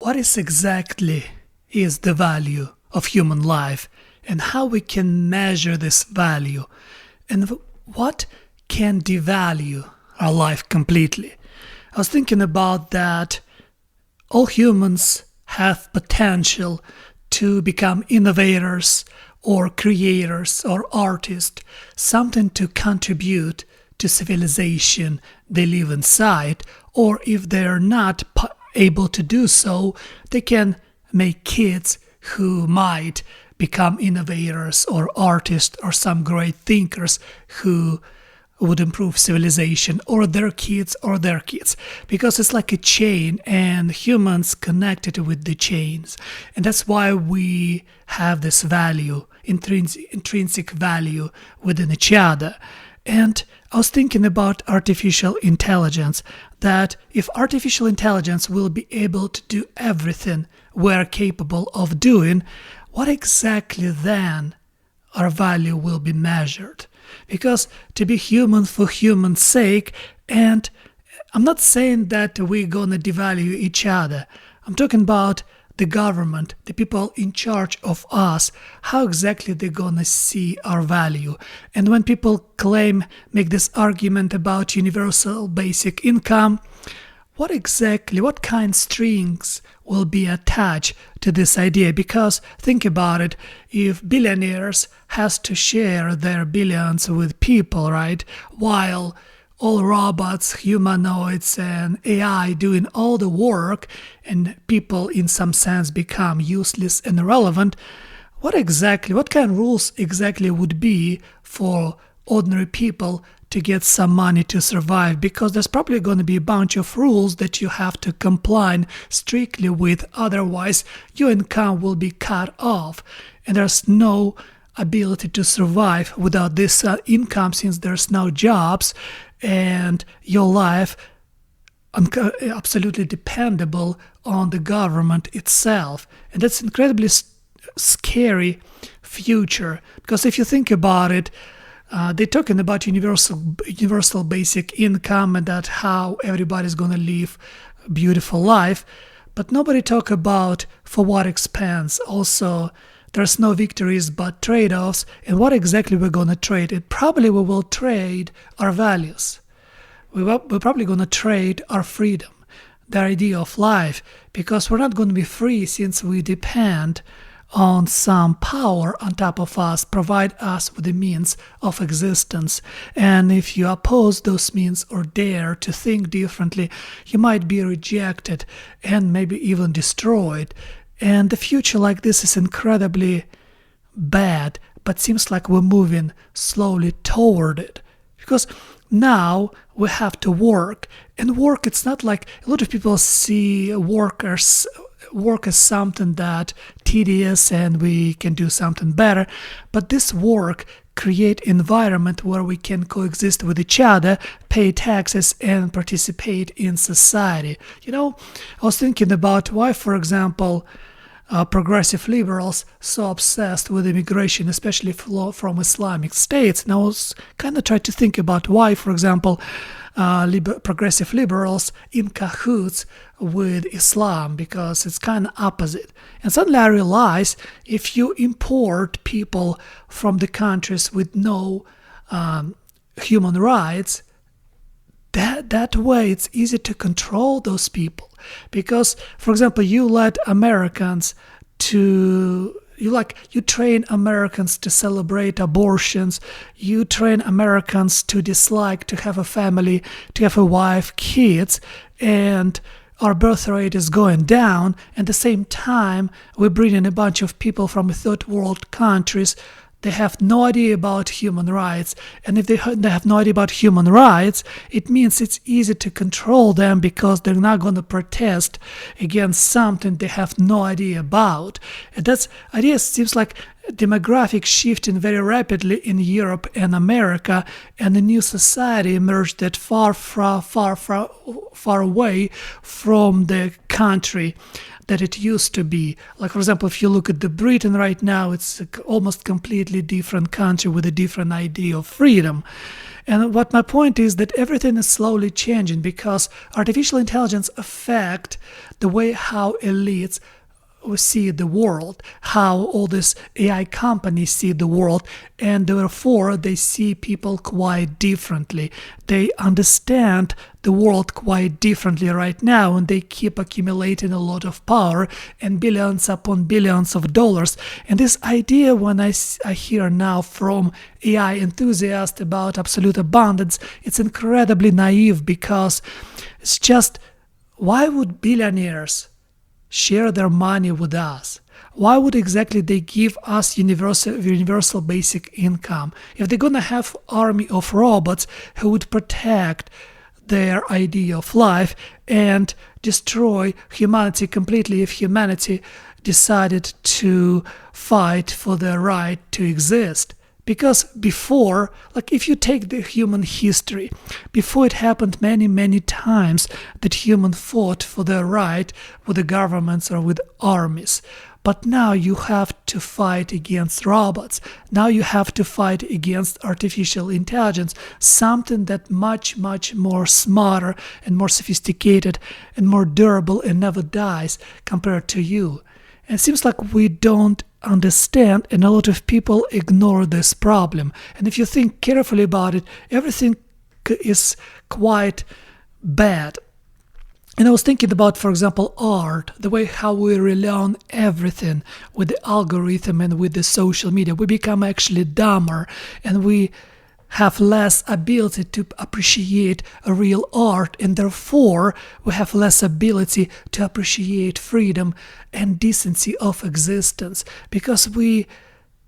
what is the value of human life, and how we can measure this value, and what can devalue our life completely. I was thinking about that all humans have potential to become innovators or creators or artists, something to contribute to civilization they live inside, or if they're not able to do so, they can make kids who might become innovators or artists or some great thinkers who would improve civilization, or their kids, because it's like a chain and humans connected with the chains. And that's why we have this value, intrinsic value within each other. And I was thinking about artificial intelligence, that if artificial intelligence will be able to do everything we're capable of doing, what exactly then our value will be measured? Because to be human for human's sake, and I'm not saying that we're gonna devalue each other, I'm talking about the government, the people in charge of us, how exactly they're gonna see our value. And when people make this argument about universal basic income, what kind of strings will be attached to this idea? Because think about it, if billionaires has to share their billions with people, right, while all robots, humanoids, and AI doing all the work, and people in some sense become useless and irrelevant, what kind of rules exactly would be for ordinary people to get some money to survive? Because there's probably going to be a bunch of rules that you have to comply strictly with, otherwise your income will be cut off, and there's no ability to survive without this income, since there's no jobs, and your life absolutely dependable on the government itself. And that's incredibly scary future, because if you think about it, they're talking about universal basic income and that how everybody's going to live a beautiful life, but nobody talk about for what expense. Also, there's no victories but trade-offs, and what exactly we're going to trade. We will trade our values. We're probably going to trade our freedom, the idea of life, because we're not going to be free since we depend on some power on top of us, provide us with the means of existence. And if you oppose those means or dare to think differently, you might be rejected and maybe even destroyed. And the future like this is incredibly bad, but seems like we're moving slowly toward it. Because now we have to work, and work, it's not like a lot of people see work as something that tedious and we can do something better, but this work create environment where we can coexist with each other, pay taxes, and participate in society. I was thinking about why, for example, progressive liberals so obsessed with immigration, especially from Islamic states. And I was kind of trying to think about why, for example, progressive liberals in cahoots with Islam, because it's kind of opposite. And suddenly I realized, if you import people from the countries with no human rights, that way it's easy to control those people. Because, for example, you train Americans to celebrate abortions, you train Americans to dislike to have a family, to have a wife, kids, and our birth rate is going down. At the same time, we bring in a bunch of people from third world countries. They have no idea about human rights, and if they have no idea about human rights, it means it's easy to control them, because they're not going to protest against something they have no idea about. And that idea seems like demographic shifting very rapidly in Europe and America, and a new society emerged that far away from the country that it used to be. Like, for example, if you look at the Britain right now, it's almost completely different country with a different idea of freedom. And what my point is that everything is slowly changing because artificial intelligence affect the way how elites see the world, how all these AI companies see the world, and therefore they see people quite differently. They understand the world quite differently right now, and they keep accumulating a lot of power and billions upon billions of dollars. And this idea, when I hear now from AI enthusiasts about absolute abundance, it's incredibly naive because it's just, why would billionaires share their money with us? Why would exactly they give us universal basic income? If they're gonna have army of robots who would protect their idea of life and destroy humanity completely if humanity decided to fight for their right to exist. Because before, like if you take the human history, before it happened many times that human fought for their right with the governments or with armies. But now you have to fight against robots. Now you have to fight against artificial intelligence, something that much more smarter and more sophisticated and more durable and never dies compared to you. And it seems like we don't understand, and a lot of people ignore this problem. And if you think carefully about it, everything is quite bad. And I was thinking about, for example, art, the way how we rely on everything with the algorithm and with the social media. We become actually dumber, and we have less ability to appreciate a real art, and therefore we have less ability to appreciate freedom and decency of existence, because we,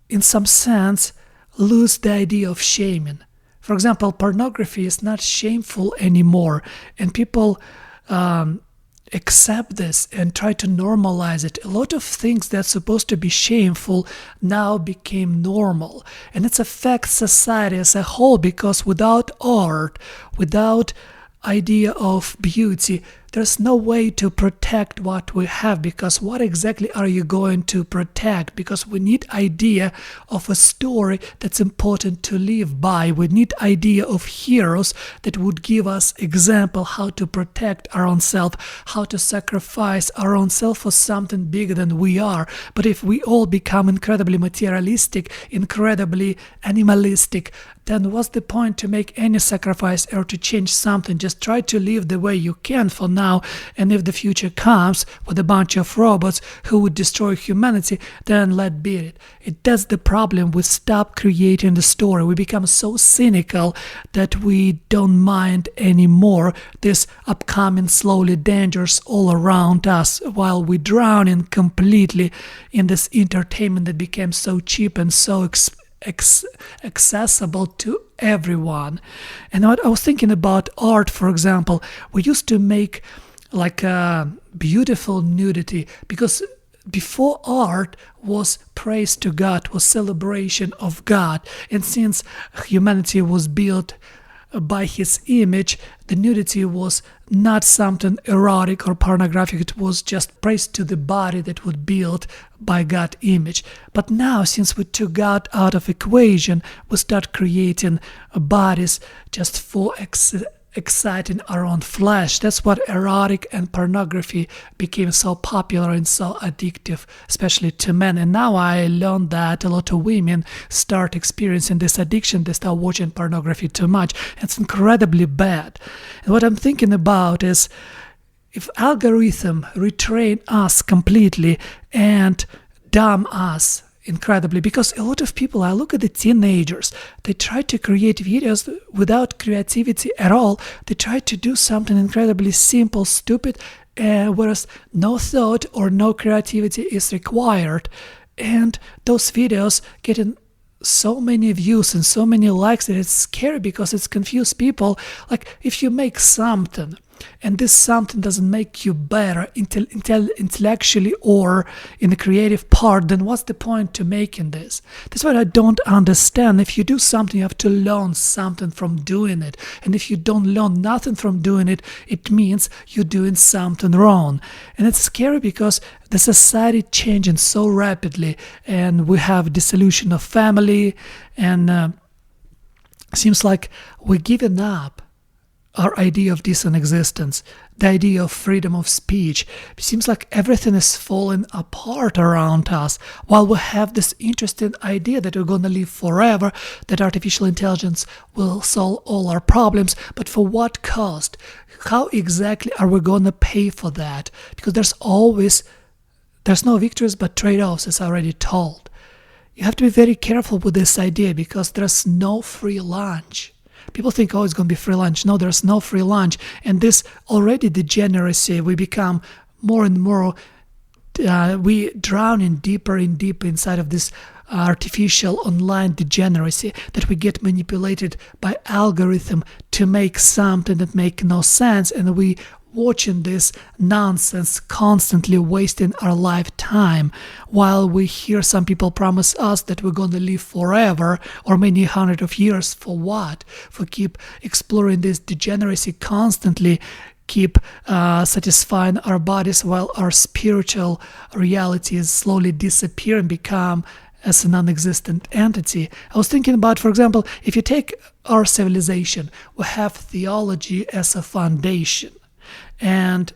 in some sense, lose the idea of shaming. For example, pornography is not shameful anymore, and people accept this and try to normalize it. A lot of things that's supposed to be shameful now became normal, and it affects society as a whole, because without art, without idea of beauty, there's no way to protect what we have, because what exactly are you going to protect? Because we need idea of a story that's important to live by. We need idea of heroes that would give us example how to protect our own self, how to sacrifice our own self for something bigger than we are. But if we all become incredibly materialistic, incredibly animalistic, then what's the point to make any sacrifice or to change something? Just try to live the way you can for now, and if the future comes with a bunch of robots who would destroy humanity, then let be it. That's the problem. We stop creating the story. We become so cynical that we don't mind anymore this upcoming slowly dangers all around us, while we drowning completely in this entertainment that became so cheap and so accessible to everyone. And what I was thinking about art, for example, we used to make like a beautiful nudity, because before art was praise to God, was celebration of God, and since humanity was built by his image, the nudity was not something erotic or pornographic. It was just praise to the body that was built by God's image. But now, since we took God out of equation, we start creating bodies just for exciting our own flesh. That's what erotic and pornography became so popular and so addictive, especially to men. And now I learned that a lot of women start experiencing this addiction. They start watching pornography too much. It's incredibly bad. And what I'm thinking about is, if algorithm retrain us completely and dumb us incredibly, because a lot of people, I look at the teenagers, they try to create videos without creativity at all. They try to do something incredibly simple, stupid, whereas no thought or no creativity is required. And those videos getting so many views and so many likes that it's scary, because it's confused people. Like, if you make something and this something doesn't make you better intellectually or in the creative part, then what's the point to making this? That's what I don't understand. If you do something, you have to learn something from doing it, and if you don't learn nothing from doing it, it means you're doing something wrong. And it's scary, because the society changing so rapidly, and we have dissolution of family, and Seems like we're giving up our idea of decent existence, the idea of freedom of speech. It seems like everything is falling apart around us, while we have this interesting idea that we're going to live forever, that artificial intelligence will solve all our problems, but for what cost? How exactly are we going to pay for that? Because there's no victories but trade-offs, as I already told. You have to be very careful with this idea, because there's no free lunch. People think, oh, it's going to be free lunch. No, there's no free lunch. And this already degeneracy, we become more and more, we drown in deeper and deeper inside of this artificial online degeneracy, that we get manipulated by algorithm to make something that make no sense, and we watching this nonsense, constantly wasting our lifetime, while we hear some people promise us that we're going to live forever or many hundred of years. For what? For keep exploring this degeneracy constantly, keep satisfying our bodies, while our spiritual reality is slowly disappear and become as a non-existent entity. I was thinking about, for example, if you take our civilization, we have theology as a foundation, and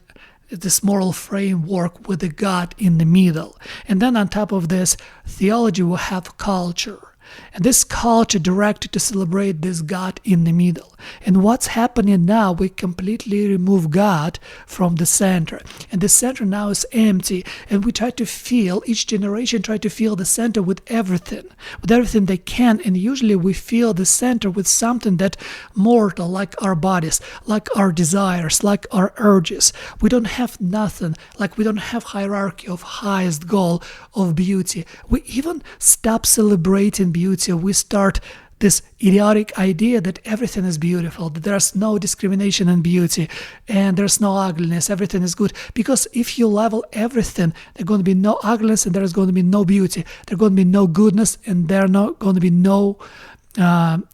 this moral framework with the God in the middle. And then on top of this theology, we have culture. And this culture directed to celebrate this God in the middle. And what's happening now, we completely remove God from the center. And the center now is empty. And we try to fill, each generation try to fill the center with everything they can. And usually we fill the center with something that mortal, like our bodies, like our desires, like our urges. We don't have nothing, like we don't have hierarchy of highest goal of beauty. We even stop celebrating beauty. We start this idiotic idea that everything is beautiful, that there's no discrimination in beauty, and there's no ugliness, everything is good. Because if you level everything, there's going to be no ugliness, and there's going to be no beauty. There's going to be no goodness, and there's not going to be no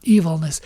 evilness.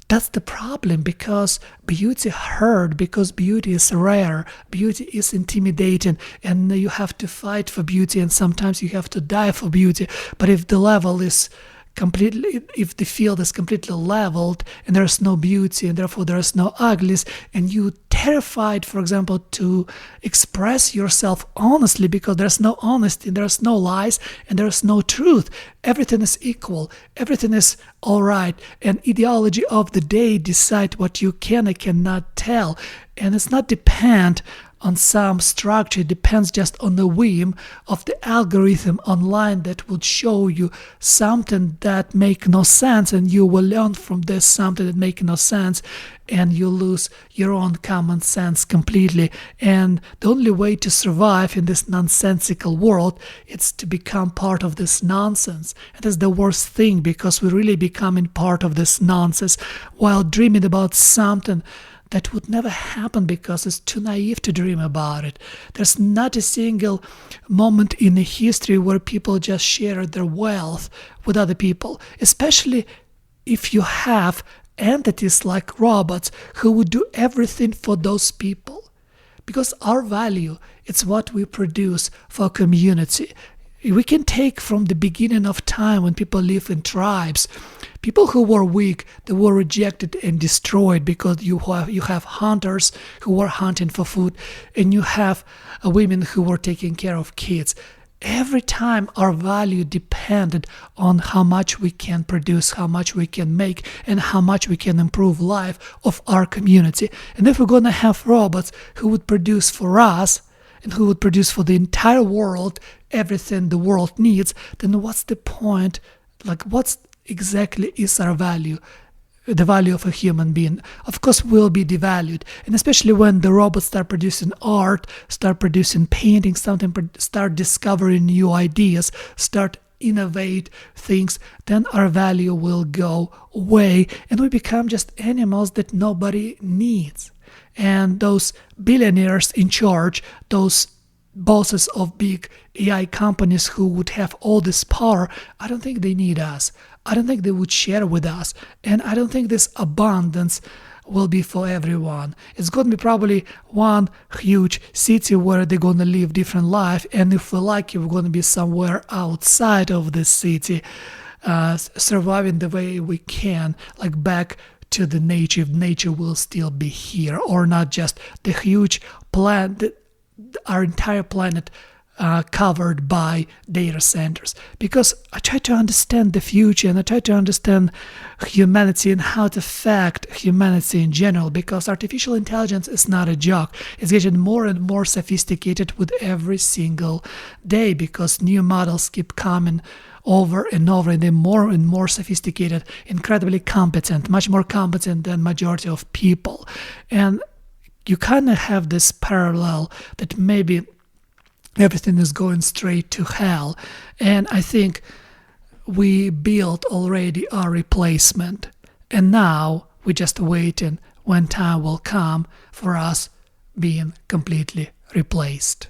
That's the problem, because beauty hurt, because beauty is rare, beauty is intimidating, and you have to fight for beauty, and sometimes you have to die for beauty. But if the level is completely, if the field is completely leveled and there's no beauty and therefore there's no ugliness, and you terrified, for example, to express yourself honestly, because there's no honesty, there's no lies, and there's no truth, everything is equal, everything is all right, and ideology of the day decide what you can and cannot tell, and it's not depend on some structure, it depends just on the whim of the algorithm online that would show you something that make no sense, and you will learn from this something that make no sense, and you lose your own common sense completely. And the only way to survive in this nonsensical world is to become part of this nonsense. And that's the worst thing, because we're really becoming part of this nonsense while dreaming about something that would never happen, because it's too naive to dream about it. There's not a single moment in the history where people just share their wealth with other people, especially if you have entities like robots who would do everything for those people. Because our value, it's what we produce for community. We can take from the beginning of time, when people live in tribes, people who were weak, they were rejected and destroyed, because you have hunters who were hunting for food, and you have women who were taking care of kids. Every time our value depended on how much we can produce, how much we can make, and how much we can improve life of our community. And if we're going to have robots who would produce for us, and who would produce for the entire world everything the world needs, then what's the point? Like, what's exactly is our value? The value of a human being, of course, will be devalued. And especially when the robots start producing art, start producing paintings, start discovering new ideas, start innovate things, then our value will go away, and we become just animals that nobody needs. And those billionaires in charge, those bosses of big AI companies who would have all this power, I don't think they need us. I don't think they would share with us. And I don't think this abundance will be for everyone. It's going to be probably one huge city where they're going to live different life. And if we like it, we're going to be somewhere outside of this city. surviving the way we can, like back to the nature, if nature will still be here, or not just the huge planet, our entire planet covered by data centers. Because I try to understand the future, and I try to understand humanity and how to affect humanity in general, because artificial intelligence is not a joke. It's getting more and more sophisticated with every single day, because new models keep coming over and over, and they're more and more sophisticated, incredibly competent, much more competent than majority of people. And you kind of have this parallel that maybe everything is going straight to hell. And I think we built already our replacement, and now we're just waiting when time will come for us being completely replaced.